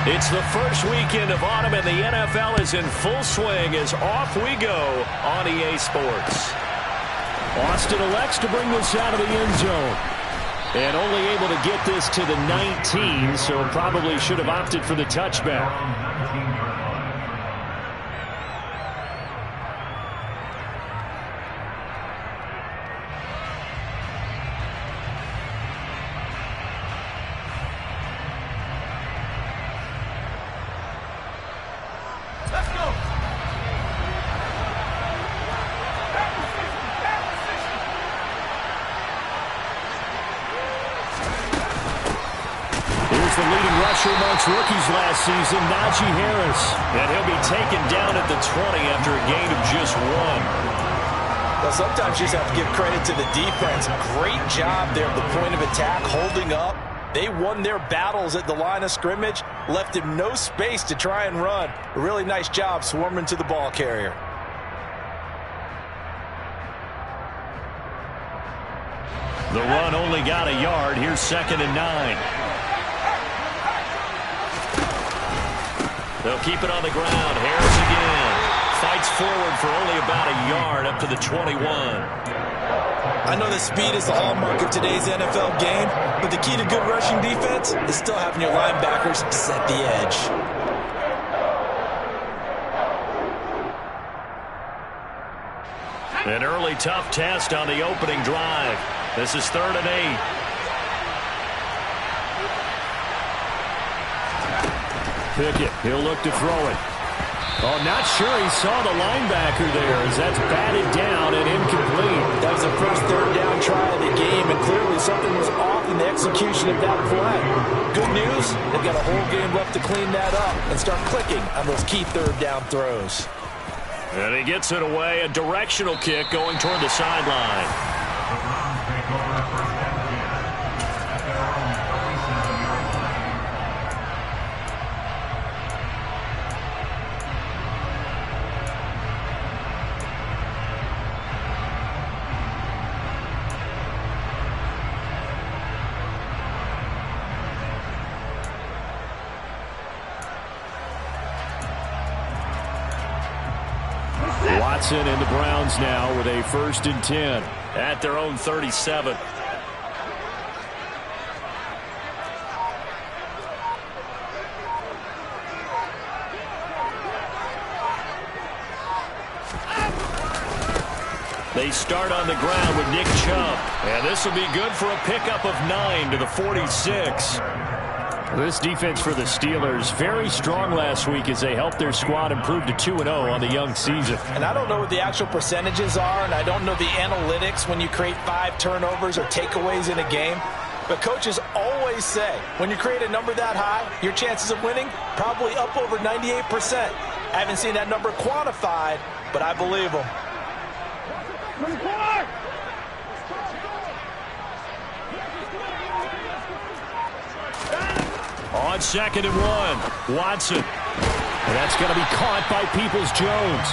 It's the first weekend of autumn, and the NFL is in full swing as off we go on EA Sports. Austin elects to bring this out of the end zone. And only able to get this to the 19, so probably should have opted for the touchback. Amongst rookies last season, Najee Harris. And he'll be taken down at the 20 after a gain of just 1. Well, sometimes you just have to give credit to the defense. Great job there at the point of attack, holding up. They won their battles at the line of scrimmage, left him no space to try and run. A really nice job swarming to the ball carrier. The run only got a yard. Here's 2nd and 9. They'll keep it on the ground. Harris again. Fights forward for only about a yard up to the 21. I know that speed is the hallmark of today's NFL game, but the key to good rushing defense is still having your linebackers set the edge. An early tough test on the opening drive. This is 3rd and 8. Pickett, he'll look to throw it. Oh, not sure he saw the linebacker there as that's batted down and incomplete. That was the first 3rd down try of the game, and clearly something was off in the execution of that play. Good news, they've got a whole game left to clean that up and start clicking on those key 3rd down throws. And he gets it away, a directional kick going toward the sideline. Watson and the Browns now with a 1st and 10. At their own 37. They start on the ground with Nick Chubb. And this will be good for a pickup of 9 to the 46. This defense for the Steelers, very strong last week as they helped their squad improve to 2-0 on the young season. And I don't know what the actual percentages are, and I don't know the analytics when you create 5 turnovers or takeaways in a game. But coaches always say, when you create a number that high, your chances of winning probably up over 98%. I haven't seen that number quantified, but I believe them. On 2nd and 1, Watson. And that's going to be caught by Peoples-Jones.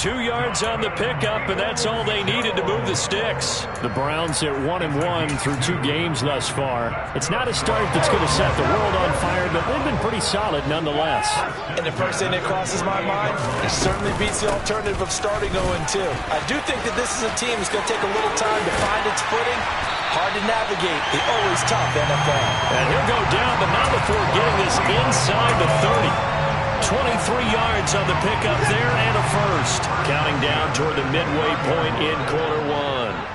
2 yards on the pickup, and that's all they needed to move the sticks. The Browns at 1-1 through 2 games thus far. It's not a start that's going to set the world on fire, but they've been pretty solid nonetheless. And the first thing that crosses my mind, it certainly beats the alternative of starting 0-2. I do think that this is a team that's going to take a little time to find its footing. Hard to navigate the always tough NFL. And he'll go down, but not before getting this inside the 30. 23 yards on the pickup there and a first. Counting down toward the midway point in quarter 1.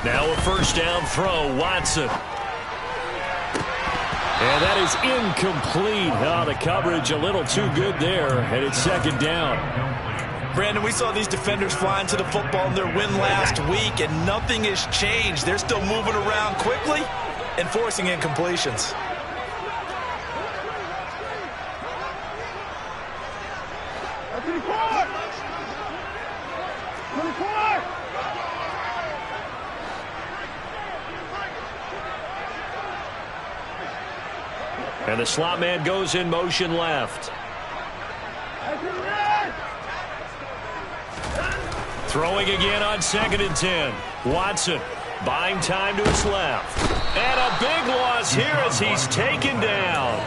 Now a 1st down throw, Watson. And that is incomplete. Oh, the coverage a little too good there, and it's 2nd down. Brandon, we saw these defenders flying to the football in their win last week, and nothing has changed. They're still moving around quickly and forcing incompletions. And the slot man goes in motion left. Throwing again on 2nd and 10. Watson buying time to his left. And a big loss here as he's taken down.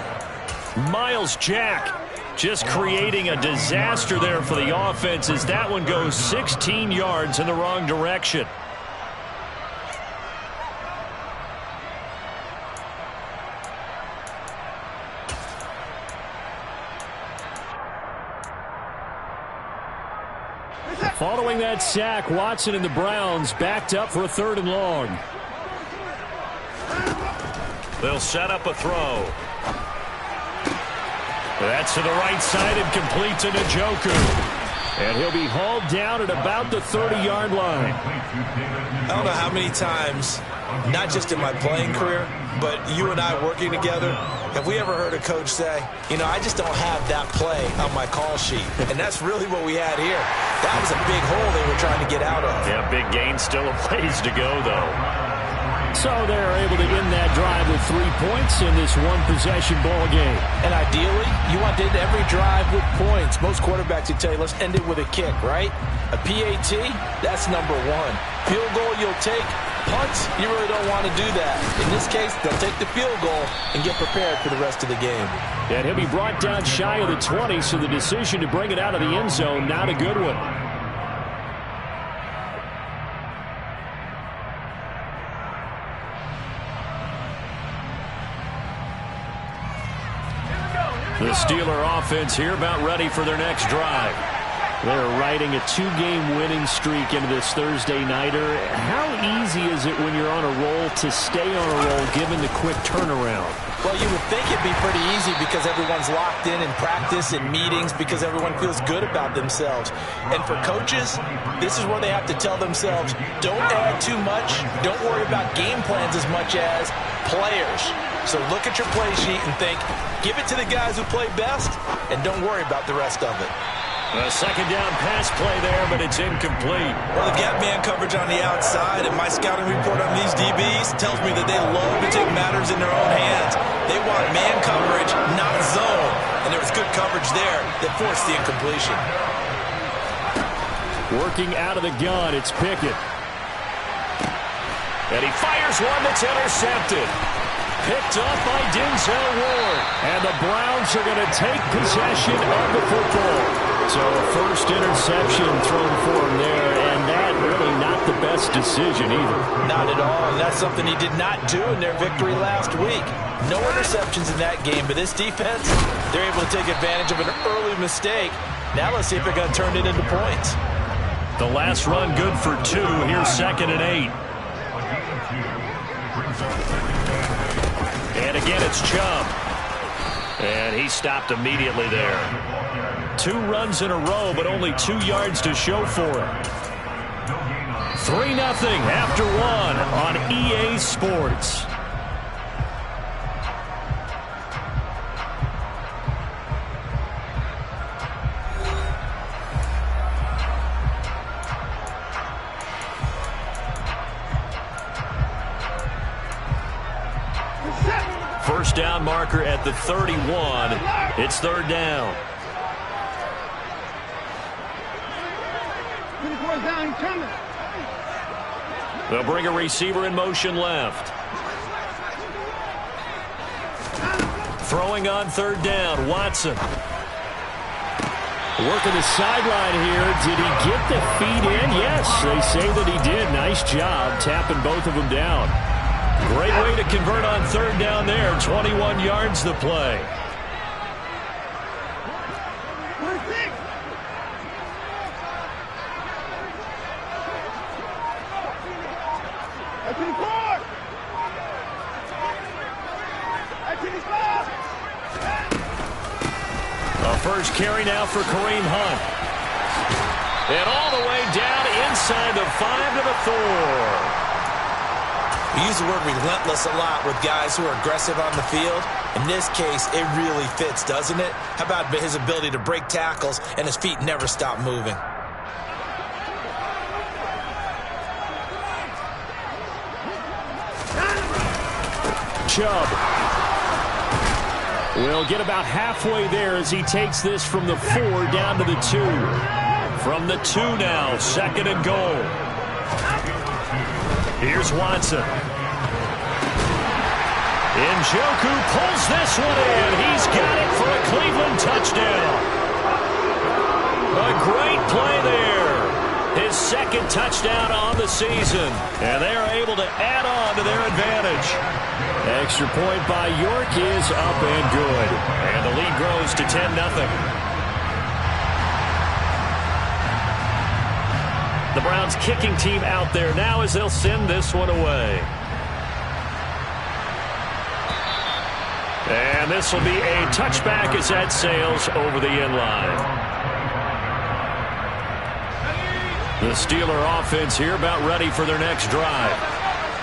Miles Jack just creating a disaster there for the offense as that one goes 16 yards in the wrong direction. Following that sack, Watson and the Browns backed up for a 3rd and long. They'll set up a throw. That's to the right side and complete to Njoku. And he'll be hauled down at about the 30-yard line. I don't know how many times, not just in my playing career, but you and I working together, have we ever heard a coach say, you know, I just don't have that play on my call sheet. And that's really what we had here. That was a big hole they were trying to get out of. Yeah, big gain, still a ways to go, though. So they're able to end that drive with 3 points in this one-possession ball game. And ideally, you want to end every drive with points. Most quarterbacks would tell you, let's end it with a kick, right? A PAT, that's number 1. Field goal you'll take. Punts, you really don't want to do that. In this case, they'll take the field goal and get prepared for the rest of the game. And he'll be brought down shy of the 20, so the decision to bring it out of the end zone, not a good one. The Steeler offense here about ready for their next drive. They're riding a 2-game winning streak into this Thursday nighter. How easy is it when you're on a roll to stay on a roll given the quick turnaround? Well, you would think it'd be pretty easy because everyone's locked in practice and meetings because everyone feels good about themselves. And for coaches, this is where they have to tell themselves, don't add too much, don't worry about game plans as much as players. So look at your play sheet and think, give it to the guys who play best, and don't worry about the rest of it. A 2nd down pass play there, but it's incomplete. Well, they've got man coverage on the outside, and my scouting report on these DBs tells me that they love to take matters in their own hands. They want man coverage, not zone. And there was good coverage there that forced the incompletion. Working out of the gun, it's Pickett. And he fires one that's intercepted. Picked up by Denzel Ward. And the Browns are going to take possession of the football. So a first interception thrown for him there, and that really not the best decision either. Not at all, and that's something he did not do in their victory last week. No interceptions in that game, but this defense, they're able to take advantage of an early mistake. Now let's see if they're going to turn it into points. The last run good for 2. Here's 2nd and 8. And again, it's Chubb. And he stopped immediately there. 2 runs in a row, but only 2 yards to show for it. 3-0 after 1 on EA Sports. First down marker at the 31. It's 3rd down. They'll bring a receiver in motion left. Throwing on 3rd down, Watson. Working the sideline here. Did he get the feet in? Yes, they say that he did. Nice job tapping both of them down. Great way to convert on 3rd down there. 21 yards the play. A first carry now for Kareem Hunt. And all the way down inside the 5 to the 4. We use the word relentless a lot with guys who are aggressive on the field. In this case, it really fits, doesn't it? How about his ability to break tackles and his feet never stop moving? Chubb. We'll get about halfway there as he takes this from the 4 down to the 2. From the 2 now, 2nd and goal. Here's Watson. Njoku pulls this one in. He's got it for a Cleveland touchdown. A great play there. His 2nd touchdown on the season. And they're able to add on to their advantage. Extra point by York is up and good. And the lead grows to 10-0. The Browns kicking team out there now as they'll send this one away. And this will be a touchback as that sails over the end line. The Steeler offense here about ready for their next drive.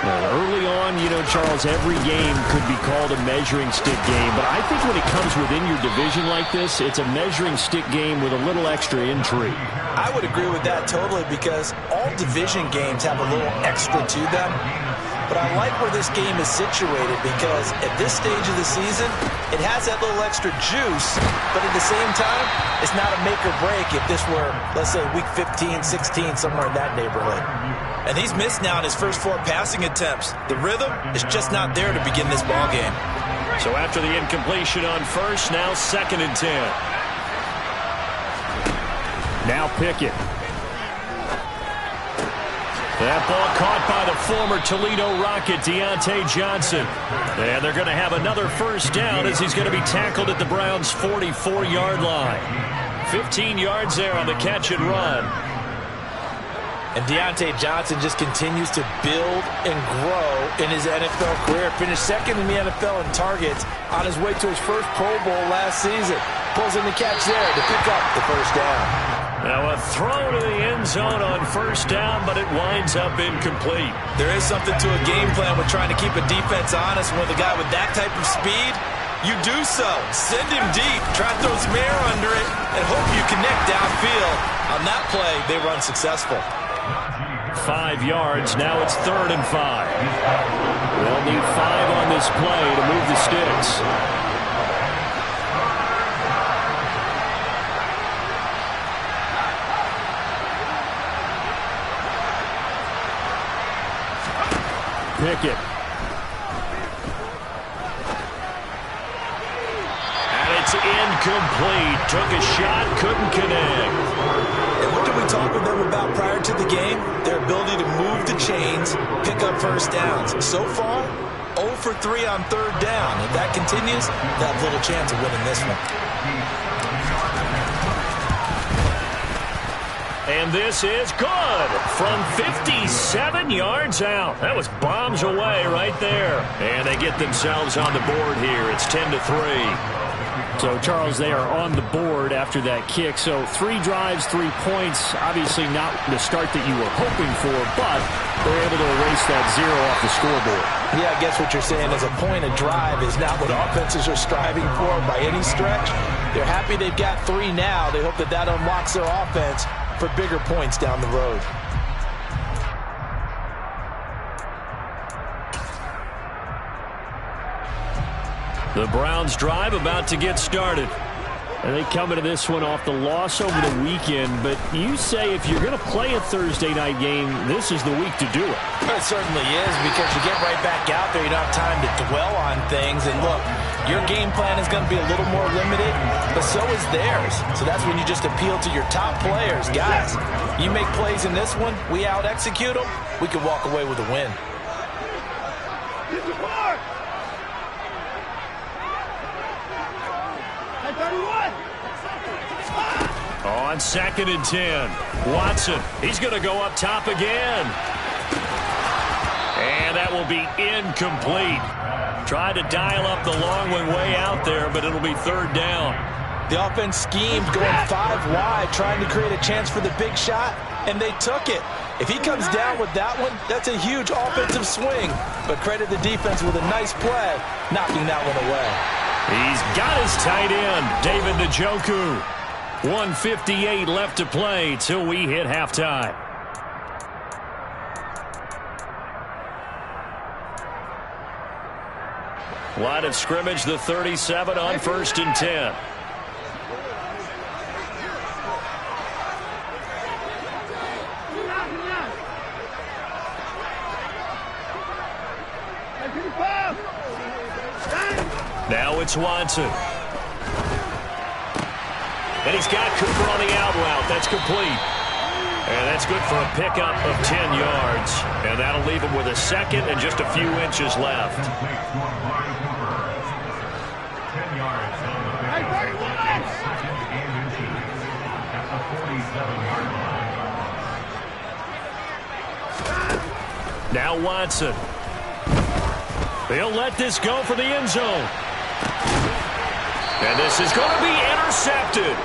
Well, early on, you know, Charles, every game could be called a measuring stick game. But I think when it comes within your division like this, it's a measuring stick game with a little extra intrigue. I would agree with that totally because all division games have a little extra to them. But I like where this game is situated because at this stage of the season, it has that little extra juice. But at the same time, it's not a make or break if this were, let's say, week 15, 16, somewhere in that neighborhood. And he's missed now in his first 4 passing attempts. The rhythm is just not there to begin this ball game. So after the incompletion on first, now 2nd and 10. Now Pickett. That ball caught by the former Toledo Rocket, Deontay Johnson. And they're going to have another first down as he's going to be tackled at the Browns' 44-yard line. 15 yards there on the catch and run. And Deontay Johnson just continues to build and grow in his NFL career. Finished 2nd in the NFL in targets on his way to his first Pro Bowl last season. Pulls in the catch there to pick up the first down. Now a throw to the end zone on first down, but it winds up incomplete. There is something to a game plan with trying to keep a defense honest. With a guy with that type of speed, you do so. Send him deep, try to throw some air under it, and hope you connect downfield. On that play, they run successful. 5 yards, now it's 3rd and 5. They'll need 5 on this play to move the sticks. Pickett. And it's incomplete. Took a shot, couldn't connect. And what did we talk with them about prior to the game? Their ability to move the chains, pick up first downs. So far, 0 for 3 on 3rd down. If that continues, they have little chance of winning this one. And this is good from 57 yards out. That was bombs away right there. And they get themselves on the board here. It's 10-3. So, Charles, they are on the board after that kick. So 3 drives, 3 points. Obviously not the start that you were hoping for, but they're able to erase that 0 off the scoreboard. Yeah, I guess what you're saying is a point of drive is not what offenses are striving for by any stretch. They're happy they've got 3 now. They hope that that unlocks their offense for bigger points down the road. The Browns drive about to get started. And they come into this one off the loss over the weekend. But you say if you're going to play a Thursday night game, this is the week to do it. It certainly is, because you get right back out there. You don't have time to dwell on things. And look, your game plan is going to be a little more limited, but so is theirs. So that's when you just appeal to your top players. Guys, you make plays in this one, we out-execute them, we can walk away with a win. On 2nd and 10, Watson, he's going to go up top again. And that will be incomplete. Tried to dial up the long one way out there, but it'll be 3rd down. The offense schemed going 5 wide, trying to create a chance for the big shot, and they took it. If he comes down with that one, that's a huge offensive swing. But credit the defense with a nice play, knocking that one away. He's got his tight end, David Njoku. 1:58 left to play till we hit halftime. Line of scrimmage, the 37 on 1st and 10. Now it's Watson. And he's got Cooper on the out route. That's complete. And that's good for a pickup of 10 yards. And that'll leave him with a second and just a few inches left. Now Watson. They'll let this go for the end zone. And this is going to be intercepted.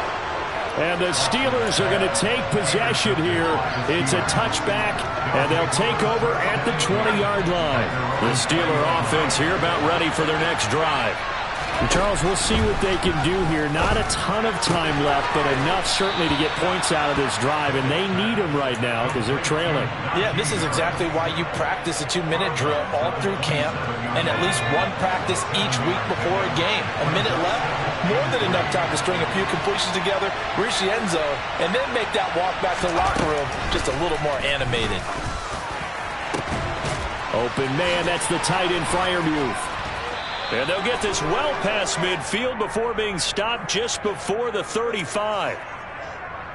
And the Steelers are going to take possession here. It's a touchback, and they'll take over at the 20-yard line. The Steeler offense here about ready for their next drive. And Charles, we'll see what they can do here. Not a ton of time left, but enough certainly to get points out of this drive, and they need them right now because they're trailing. Yeah, this is exactly why you practice a 2-minute drill all through camp and at least one practice each week before a game. A minute left, more than enough time to string a few completions together, reach the end zone, and then make that walk back to the locker room just a little more animated. Open man, that's the tight end Freiermuth. And they'll get this well past midfield before being stopped just before the 35.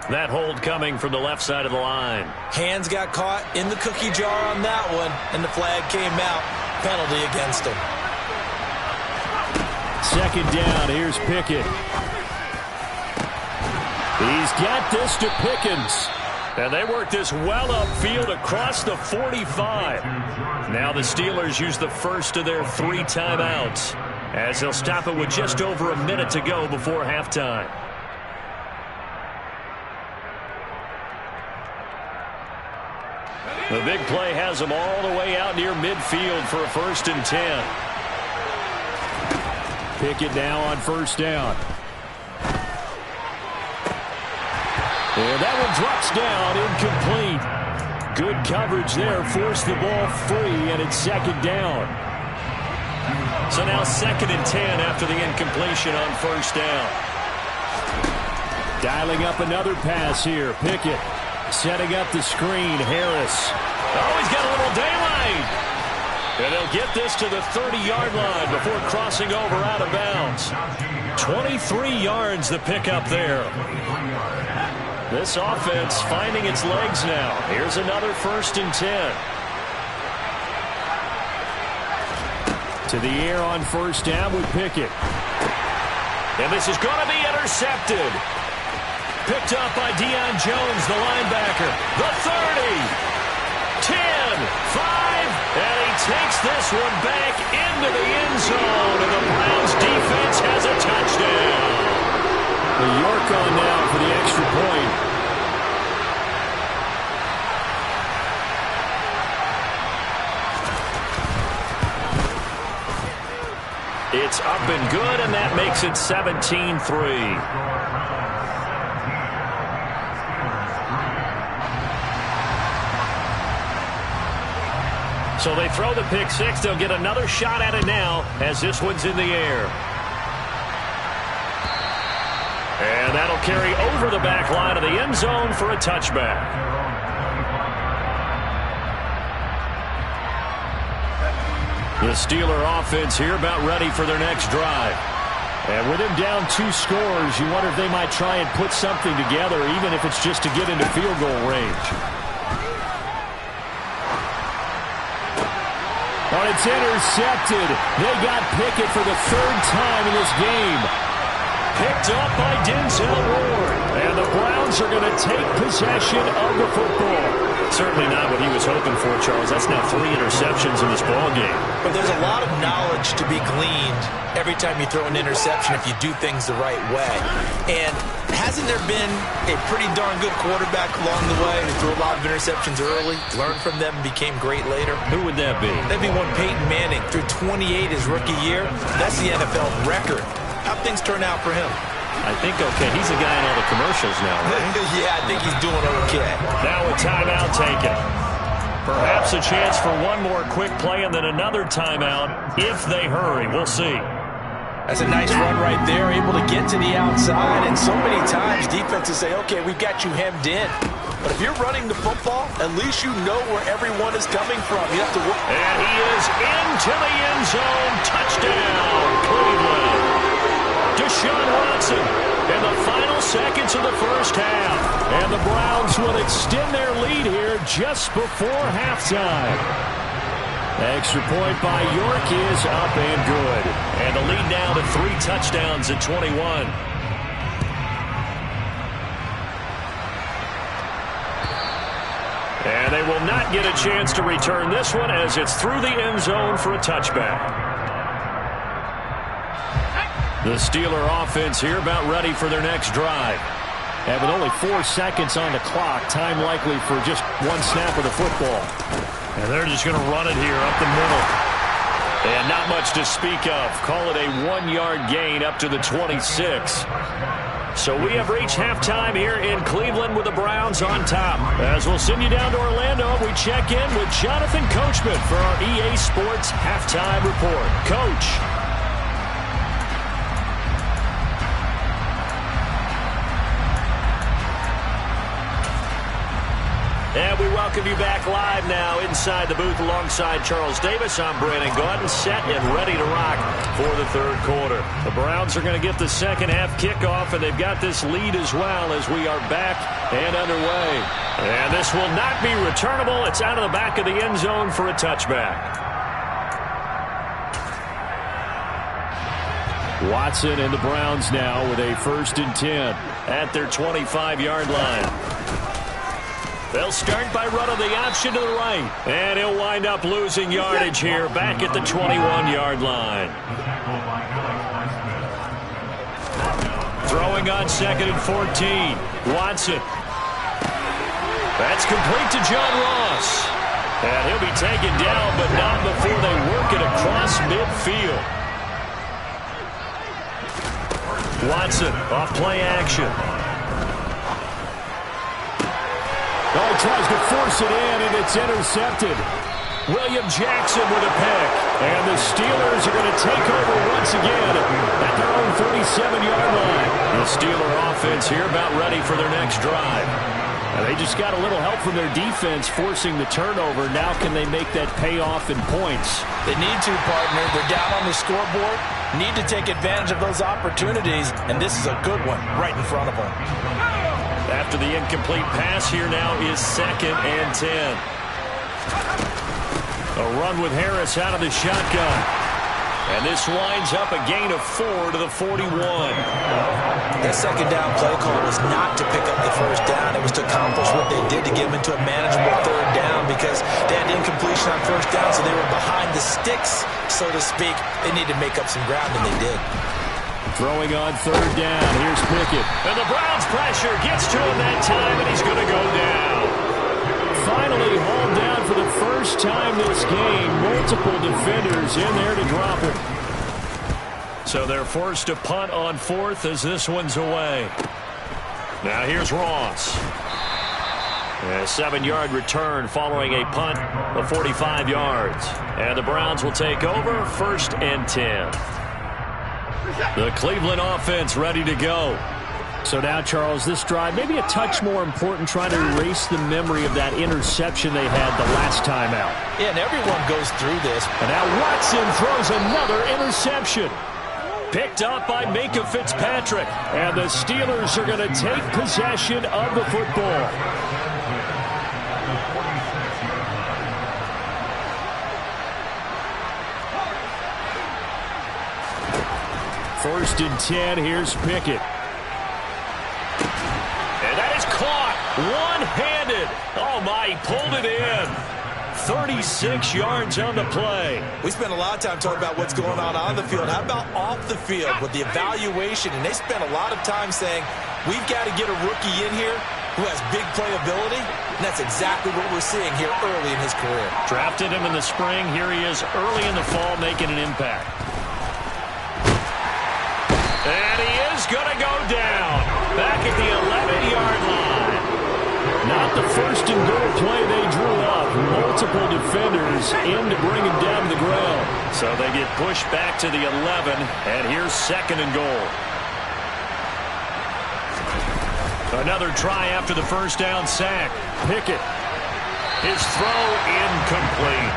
That hold coming from the left side of the line. Hands got caught in the cookie jar on that one, and the flag came out. Penalty against him. Second down, here's Pickett. He's got this to Pickens. And they work this well upfield across the 45. Now the Steelers use the first of their 3 timeouts as they'll stop it with just over a minute to go before halftime. The big play has them all the way out near midfield for a 1st and 10. Pickett now on 1st down. And that one drops down, incomplete. Good coverage there, forced the ball free, and it's 2nd down. So now 2nd and 10 after the incompletion on 1st down. Dialing up another pass here. Pickett setting up the screen. Harris. Oh, he's got a little daylight. And they'll get this to the 30-yard line before crossing over out of bounds. 23 yards the pickup there. This offense finding its legs now. Here's another 1st and 10. To the air on 1st down with Pickett. And this is going to be intercepted. Picked up by Deion Jones, the linebacker. The 30, 10, 5, and he takes this one back into the end zone, and the Browns defense has a touchdown. The York on now for the extra point. It's up and good, and that makes it 17-3. So they throw the pick six. They'll get another shot at it now as this one's in the air. And that'll carry over the back line of the end zone for a touchback. The Steeler offense here about ready for their next drive. And with him down 2 scores, you wonder if they might try and put something together, even if it's just to get into field goal range. Oh, it's intercepted. They got Pickett for the 3rd time in this game. Picked up by Denzel Ward. And the Browns are going to take possession of the football. Certainly not what he was hoping for, Charles. That's now 3 interceptions in this ballgame. But there's a lot of knowledge to be gleaned every time you throw an interception if you do things the right way. And hasn't there been a pretty darn good quarterback along the way who threw a lot of interceptions early, learned from them, and became great later? Who would that be? That'd be one Peyton Manning. Threw 28 his rookie year. That's the NFL record. How'd things turn out for him? I think okay. He's the guy in all the commercials now, right? Yeah, I think he's doing okay. Now a timeout taken. Perhaps a chance for one more quick play and then another timeout if they hurry. We'll see. That's a nice run right there, able to get to the outside. And so many times defenses say, okay, we've got you hemmed in. But if you're running the football, at least you know where everyone is coming from. You have to work. And he is into the end zone. Touchdown, Cleveland. Deshaun Watson in the final seconds of the first half. And the Browns will extend their lead here just before halftime. Extra point by York is up and good. And the lead now to 3 touchdowns at 21. And they will not get a chance to return this one as it's through the end zone for a touchback. The Steeler offense here about ready for their next drive. And with only 4 seconds on the clock, time likely for just one snap of the football. And they're just going to run it here up the middle. And not much to speak of. Call it a 1-yard gain up to the 26. So we have reached halftime here in Cleveland with the Browns on top. As we'll send you down to Orlando, we check in with Jonathan Coachman for our EA Sports Halftime Report. Coach. And we welcome you back live now inside the booth alongside Charles Davis. I'm Brandon Gaudin, set and ready to rock for the third quarter. The Browns are going to get the second half kickoff, and they've got this lead as well as we are back and underway. And this will not be returnable. It's out of the back of the end zone for a touchback. Watson and the Browns now with a 1st and 10 at their 25-yard line. They'll start by running the option to the right. And he'll wind up losing yardage here back at the 21-yard line. Throwing on 2nd and 14. Watson. That's complete to John Ross. And he'll be taken down, but not before they work it across midfield. Watson off play action. Oh, tries to force it in, and it's intercepted. William Jackson with a pick. And the Steelers are going to take over once again at their own 37-yard line. The Steeler offense here about ready for their next drive. And they just got a little help from their defense forcing the turnover. Now can they make that pay off in points? They need to, partner. They're down on the scoreboard. Need to take advantage of those opportunities, and this is a good one right in front of them. After the incomplete pass, here now is 2nd and 10. A run with Harris out of the shotgun. And this winds up a gain of 4 to the 41. That second down play call was not to pick up the first down. It was to accomplish what they did to get them into a manageable 3rd down because they had incompletion on 1st down, so they were behind the sticks, so to speak. They needed to make up some ground, and they did. Throwing on 3rd down. Here's Pickett. And the Browns pressure gets to him that time, and he's going to go down. Finally hauled down for the first time this game. Multiple defenders in there to drop him. So they're forced to punt on 4th as this one's away. Now here's Ross. A 7-yard return following a punt of 45 yards. And the Browns will take over 1st and 10. The Cleveland offense ready to go. So now, Charles, this drive maybe a touch more important, trying to erase the memory of that interception they had the last time out. Yeah, and everyone goes through this. And now Watson throws another interception. Picked up by Minka Fitzpatrick. And the Steelers are going to take possession of the football. First and 10, here's Pickett. And that is caught one-handed. Oh, my, he pulled it in. 36 yards on the play. We spent a lot of time talking about what's going on the field. How about off the field with the evaluation? And they spent a lot of time saying, we've got to get a rookie in here who has big playability. And that's exactly what we're seeing here early in his career. Drafted him in the spring. Here he is early in the fall making an impact. And he is going to go down back at the 11-yard line. Not the first and goal play they drew up. Multiple defenders in to bring him down to the ground. So they get pushed back to the 11, and here's second and goal. Another try after the first down sack. Pickett. His throw incomplete.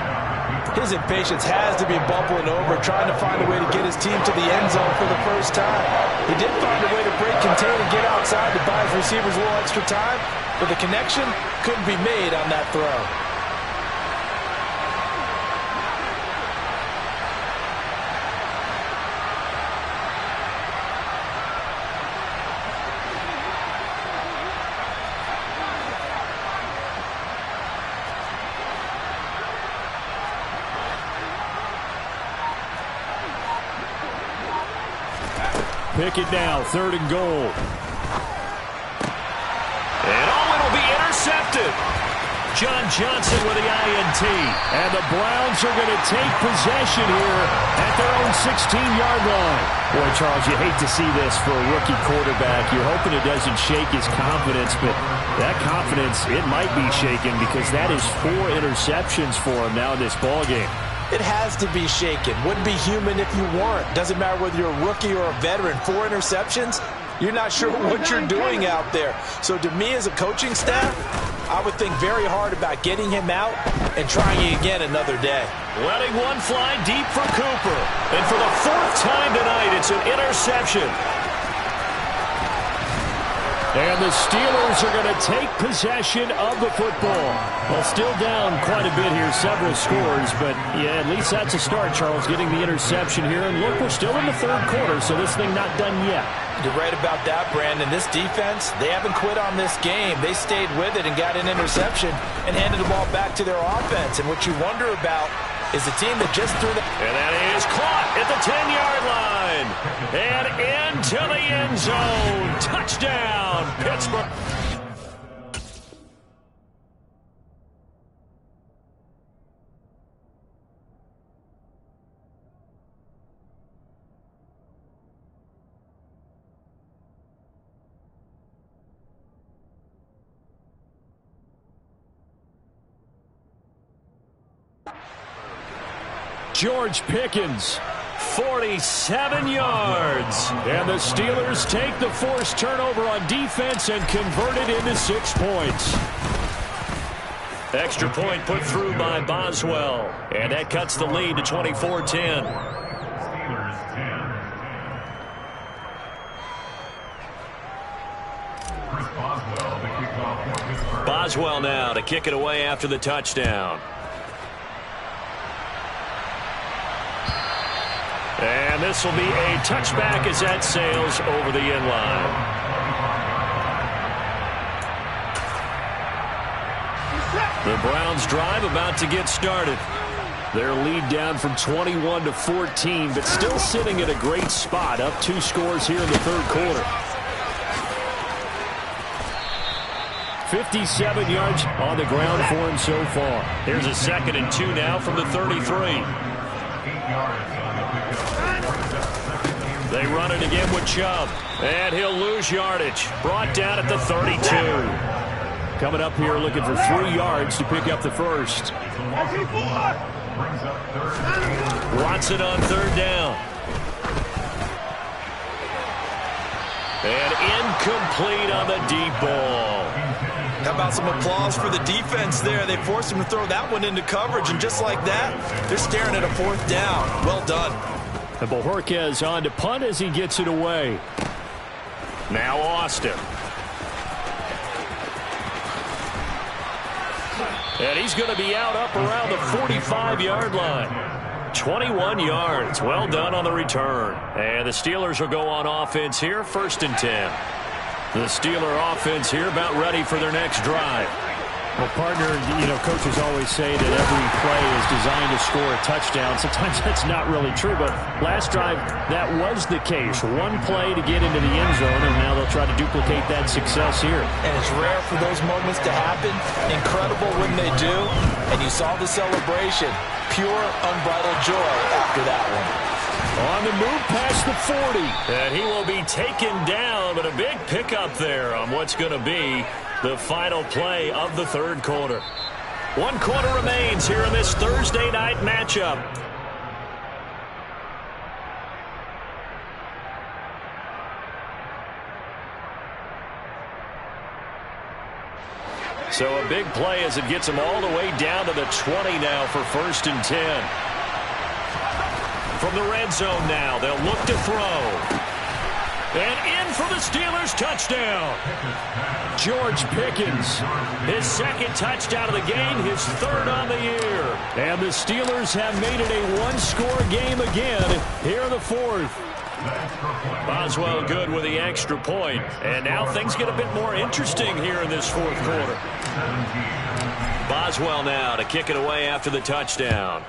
His impatience has to be bubbling over, trying to find a way to get his team to the end zone for the first time. He did find a way to break, contain, and get outside to buy his receivers a little extra time, but the connection couldn't be made on that throw. Pickett now, third and goal. And it'll be intercepted. John Johnson with the INT. And the Browns are going to take possession here at their own 16-yard line. Boy, Charles, you hate to see this for a rookie quarterback. You're hoping it doesn't shake his confidence, but that confidence, it might be shaken because that is 4 interceptions for him now in this ballgame. It has to be shaken. Wouldn't be human if you weren't. Doesn't matter whether you're a rookie or a veteran. 4 interceptions, you're not sure what you're doing out there. So to me as a coaching staff, I would think very hard about getting him out and trying again another day. Letting one fly deep for Cooper. And for the 4th time tonight, it's an interception. And the Steelers are going to take possession of the football. Well, still down quite a bit here, several scores, but yeah, at least that's a start, Charles, getting the interception here. And look, we're still in the 3rd quarter, so this thing not done yet. You're right about that, Brandon. This defense, they haven't quit on this game. They stayed with it and got an interception and handed the ball back to their offense. And what you wonder about is the team that just threw the... And that is caught at the 10-yard line. And into the end zone. Touchdown, Pittsburgh. George Pickens, 47 yards. And the Steelers take the forced turnover on defense and convert it into 6 points. Extra point put through by Boswell. And that cuts the lead to 24-10. Boswell now to kick it away after the touchdown. And this will be a touchback as that sails over the end line. The Browns drive about to get started. Their lead down from 21 to 14, but still sitting at a great spot, up 2 scores here in the 3rd quarter. 57 yards on the ground for him so far. Here's a 2nd and 2 now from the 33. They run it again with Chubb. And he'll lose yardage. Brought down at the 32. Coming up here looking for 3 yards to pick up the first. Watson on 3rd down. And incomplete on the deep ball. How about some applause for the defense there? They forced him to throw that one into coverage, and just like that, they're staring at a 4th down. Well done. And Bojorquez on to punt as he gets it away. Now Austin. And he's going to be out up around the 45-yard line. 21 yards. Well done on the return. And the Steelers will go on offense here, 1st and 10. The Steeler offense here about ready for their next drive. Well, partner, you know, coaches always say that every play is designed to score a touchdown. Sometimes that's not really true, but last drive, that was the case. 1 play to get into the end zone, and now they'll try to duplicate that success here. And it's rare for those moments to happen. Incredible when they do. And you saw the celebration. Pure, unbridled joy after that one. On the move past the 40. And he will be taken down, but a big pickup there on what's going to be the final play of the third quarter. 1 quarter remains here in this Thursday night matchup. So a big play as it gets them all the way down to the 20 now for 1st and 10. From the red zone now, they'll look to throw. And in for the Steelers touchdown. George Pickens. His 2nd touchdown of the game, his 3rd on the year. And the Steelers have made it a 1-score game again here in the 4th. Boswell good with the extra point. And now things get a bit more interesting here in this 4th quarter. Boswell now to kick it away after the touchdown.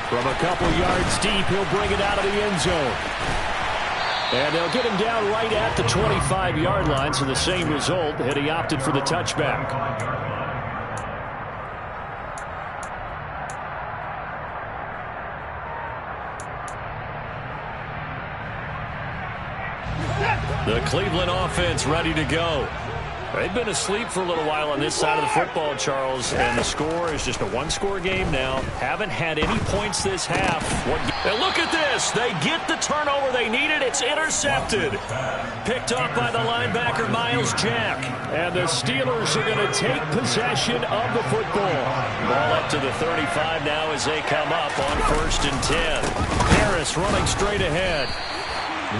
From a couple yards deep, he'll bring it out of the end zone. And they'll get him down right at the 25-yard line, so the same result had he opted for the touchback. The Cleveland offense ready to go. They've been asleep for a little while on this side of the football, Charles, and the score is just a 1-score game now. Haven't had any points this half. And look at this. They get the turnover they needed. It's intercepted. Picked off by the linebacker, Miles Jack. And the Steelers are going to take possession of the football. Ball up to the 35 now as they come up on 1st and 10. Harris running straight ahead.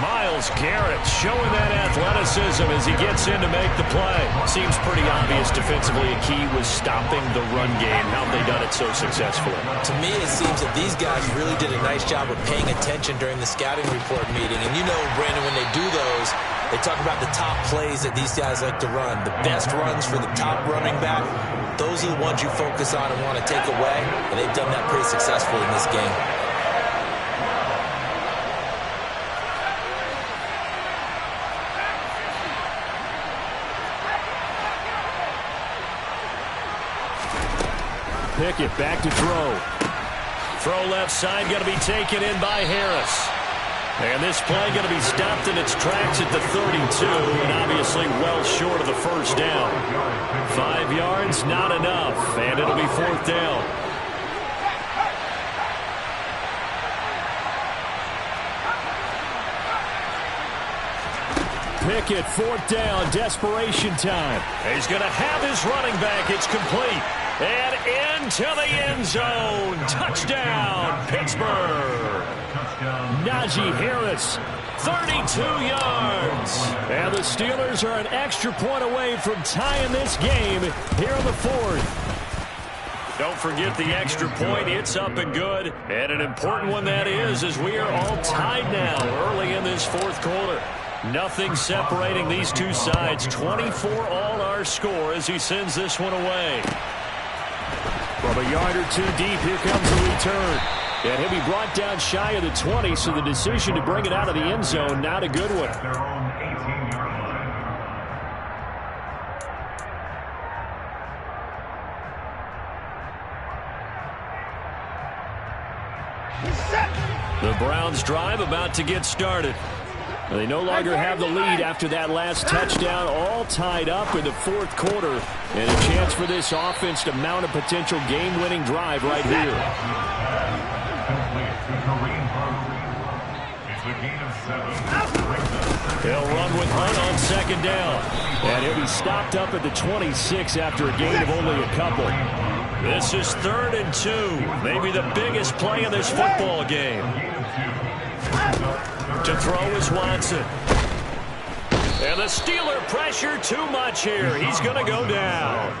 Myles Garrett showing that athleticism as he gets in to make the play. Seems pretty obvious defensively a key was stopping the run game. How have they done it so successfully? To me, it seems that these guys really did a nice job of paying attention during the scouting report meeting. And you know, Brandon, when they do those, they talk about the top plays that these guys like to run. The best runs for the top running back, those are the ones you focus on and want to take away. And they've done that pretty successfully in this game. Pickett back to throw. Throw left side going to be taken in by Harris. And this play going to be stopped in its tracks at the 32, and obviously well short of the 1st down. 5 yards, not enough, and it'll be 4th down. Pickett, 4th down, desperation time. He's going to have his running back. It's complete. And into the end zone. Touchdown, Pittsburgh. Najee Harris, 32 yards. And the Steelers are an extra point away from tying this game here in the 4th. Don't forget the extra point. It's up and good. And an important one that is, as we are all tied now early in this 4th quarter. Nothing separating these two sides. 24 all our score as he sends this one away. From a yard or two deep, here comes the return. And he'll be brought down shy of the 20, so the decision to bring it out of the end zone, not a good one. The Browns drive about to get started. They no longer have the lead after that last touchdown, all tied up in the 4th quarter. And a chance for this offense to mount a potential game-winning drive right here. They'll run with Hunt on 2nd down. And he'll be stopped up at the 26 after a gain of only a couple. This is 3rd and 2. Maybe the biggest play in this football game. To throw is Watson. And the Steeler pressure too much here. He's going to go down.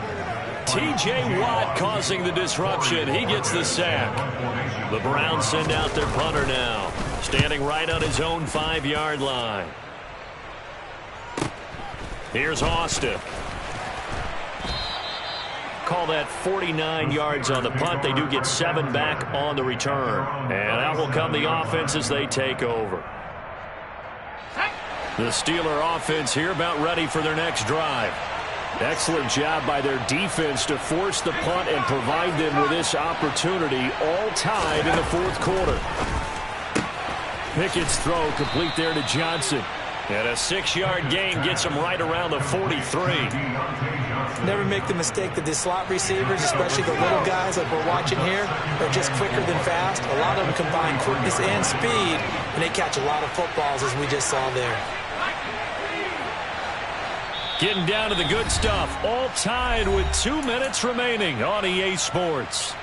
T.J. Watt causing the disruption. He gets the sack. The Browns send out their punter now. Standing right on his own 5-yard line. Here's Austin. Call that 49 yards on the punt. They do get 7 back on the return. And out will come the offense as they take over. The Steeler offense here about ready for their next drive. Excellent job by their defense to force the punt and provide them with this opportunity, all tied in the fourth quarter. Pickett's throw complete there to Johnson. And a 6-yard gain gets him right around the 43. Never make the mistake that the slot receivers, especially the little guys like we're watching here, are just quicker than fast. A lot of them combine quickness and speed, and they catch a lot of footballs, as we just saw there. Getting down to the good stuff, all tied with 2 minutes remaining on EA Sports.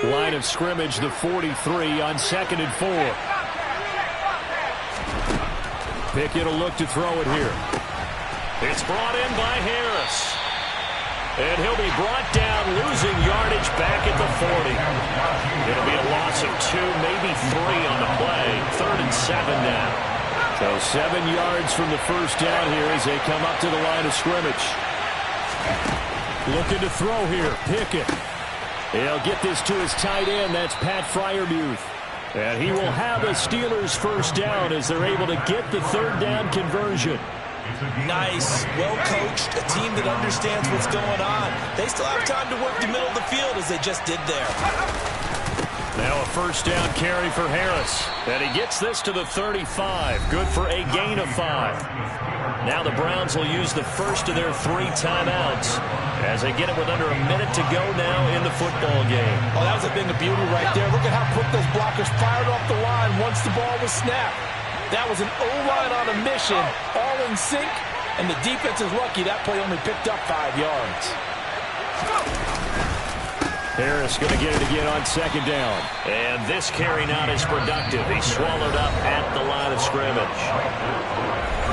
Line of scrimmage, the 43 on 2nd and 4. Pickett will look to throw it here. It's brought in by Harris. And he'll be brought down, losing yardage back at the 40. It'll be a loss of 2, maybe 3 on the play. 3rd and 7 now. So 7 yards from the first down here as they come up to the line of scrimmage. Looking to throw here, Pickett. He'll get this to his tight end. That's Pat Freiermuth. And he will have a Steelers first down as they're able to get the 3rd down conversion. Nice, well-coached, a team that understands what's going on. They still have time to work the middle of the field as they just did there. Now a first down carry for Harris. And he gets this to the 35. Good for a gain of 5. Now the Browns will use the first of their 3 timeouts as they get it with under a minute to go now in the football game. Oh, that was a thing of beauty right there. Look at how quick those blockers fired off the line once the ball was snapped. That was an O-line on a mission, all in sync, and the defense is lucky that play only picked up 5 yards. Harris going to get it again on 2nd down. And this carry not as productive. He's swallowed up at the line of scrimmage.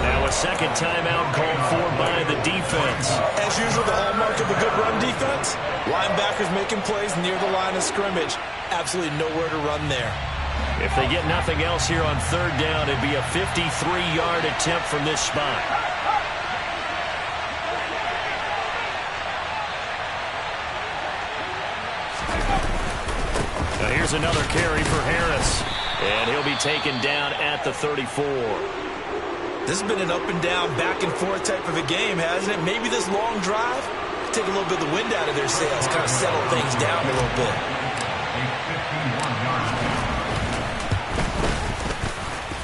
Now a 2nd timeout called for by the defense. As usual, the hallmark of a good run defense, linebackers making plays near the line of scrimmage. Absolutely nowhere to run there. If they get nothing else here on 3rd down, it'd be a 53-yard attempt from this spot. Now here's another carry for Harris. And he'll be taken down at the 34. This has been an up-and-down, back-and-forth type of a game, hasn't it? Maybe this long drive take a little bit of the wind out of their sails, kind of settle things down a little bit.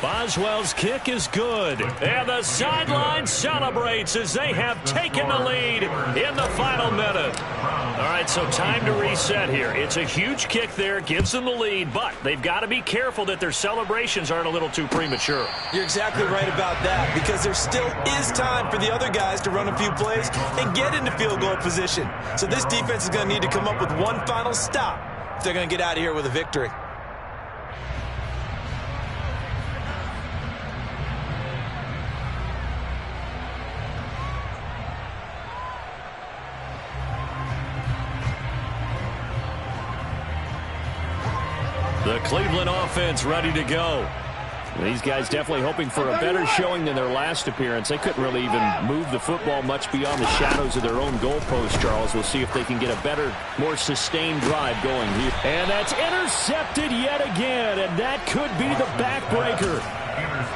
Boswell's kick is good. And the sideline celebrates as they have taken the lead in the final minute. All right, so time to reset here. It's a huge kick there, gives them the lead, but they've got to be careful that their celebrations aren't a little too premature. You're exactly right about that, because there still is time for the other guys to run a few plays and get into field goal position. So this defense is going to need to come up with one final stop if they're going to get out of here with a victory. The Cleveland offense ready to go. These guys definitely hoping for a better showing than their last appearance. They couldn't really even move the football much beyond the shadows of their own goalpost, Charles. We'll see if they can get a better, more sustained drive going here. And that's intercepted yet again, and that could be the backbreaker.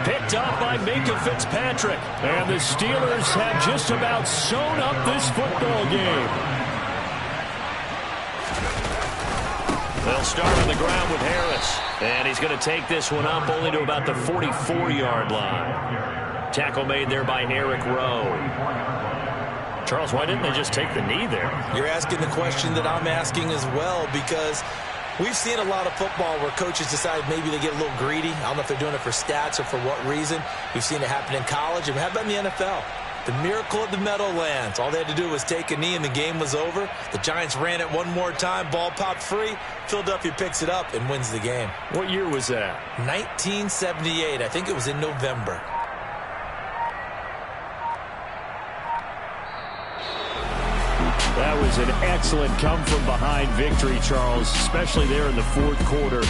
Picked up by Minka Fitzpatrick. And the Steelers have just about sewn up this football game. They'll start on the ground with Harris. And he's going to take this one up only to about the 44-yard line. Tackle made there by Eric Rowe. Charles, why didn't they just take the knee there? You're asking the question that I'm asking as well, because we've seen a lot of football where coaches decide maybe they get a little greedy. I don't know if they're doing it for stats or for what reason. We've seen it happen in college, and how about in the NFL? The miracle of the Meadowlands. All they had to do was take a knee and the game was over. The Giants ran it one more time. Ball popped free. Philadelphia picks it up and wins the game. What year was that? 1978. I think it was in November. That was an excellent come-from-behind victory, Charles, especially there in the fourth quarter.